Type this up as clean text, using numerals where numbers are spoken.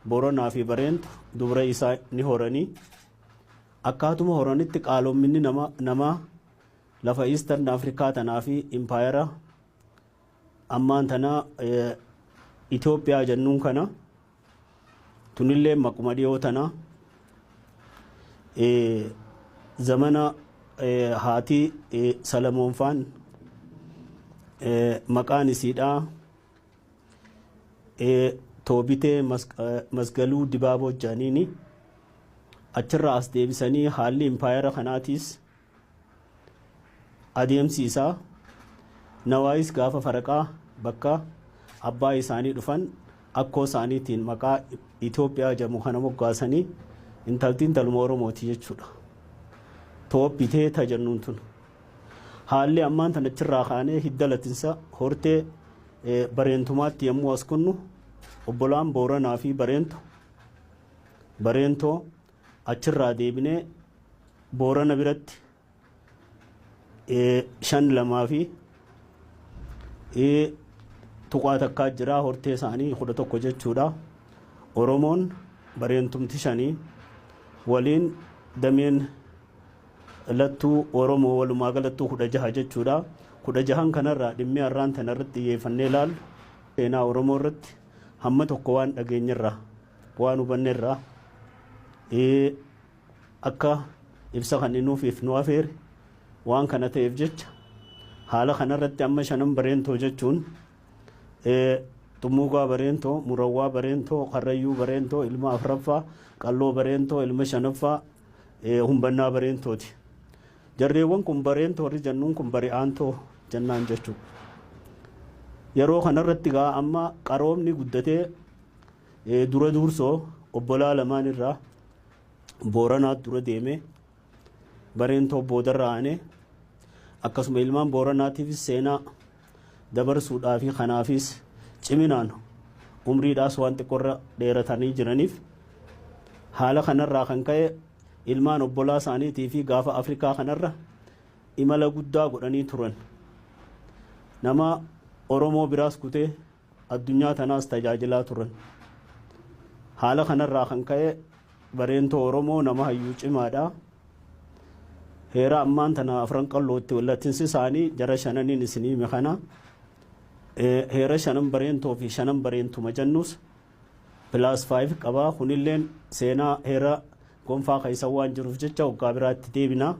Booranaa fi Bareentu dubra isaa ni horanii akkaatuma horanitti qaalomminni namaa lafa Eastern Afrikaa tanaa fi Impaayera ammaan tanaa Itoophiyaa jennuun kana tunillee maquma dhiyoo tanaa zamana haati Salamoonfaan maqaan isiidhaa Toobitee Masgaluu Dibaaboo Jaaniini achirraa as deebisanii haalli Impaayera kanaatiis adeemsi isaa nawaayis gaafa faraqaa bakka abbaa isaanii dhufan akkoo isaaniitiin maqaa Itoophiyaa jedhamu kana moggaasanii intaltiin taluma Oromooti jechuudha. Toobitee tajannuun tun haalli ammaan tan achirraa kaanee hidda latinsa hortee Bareentumaatti yommuu as kunnu obbolaan Booranaa fi Bareentoo achirraa deebinee Boorana biratti 5 fi tuqaa takkaa jira hortee isaanii 11 jechuudha. Oromoon Bareentumti 5 waliin dameen lattuu Oromoo walumaa galattuu 16 jechuudha. 16 kanarraa dhimmi har'aan tanarratti xiyyeeffannee ilaallu seenaa Oromoo irratti hamma tokko waan dhageenyarraa waan hubanneerraa akka ibsa kan nuuf nu afeere waan kana ta'eef jecha haala kanarratti amma 5 Bareentoo jechuun Xumuugaa Bareentoo, Murawwaa Bareentoo, Karrayyuu Bareentoo, ilma Afraffaa, Qalloo Bareentoo, ilma Shanaffaa, Humbannaa Bareentooti. Jarreewwan kun Bareentoo warri jennuun kun Bari'aantoo jennaan jechuudha. Yeroo kanarratti gaa amma qaroomni guddatee dura dursoo obbolaa lamaan irraa Booranaatti dura deemee Bareentoo boodarra aanee akkasuma ilmaan Booranaatiifis seenaa dabarsuudhaa fi kanaafis ciminaan umriidhaas waan xiqqoorra dheeratanii jiraniif haala kanarraa kan ka'e ilmaan obbolaa isaaniitii fi gaafa Afrikaa kanarra imala guddaa godhanii turan. Nama Oromoo biraas kutee addunyaa tanaas tajaajilaa turan. Haala kanarraa kan ka'e Bareentoo Oromoo nama hayyuu cimaadha. Heera ammaan tana afran qallootti wallattinsi isaanii jara 5 isinii mekana. Heera 5 Bareentoo fi 5 Bareentuma jennus +5 qabaa. Kunilleen seenaa heera gonfaa keessa waan jiruuf jecha waggaa biraatti deebina.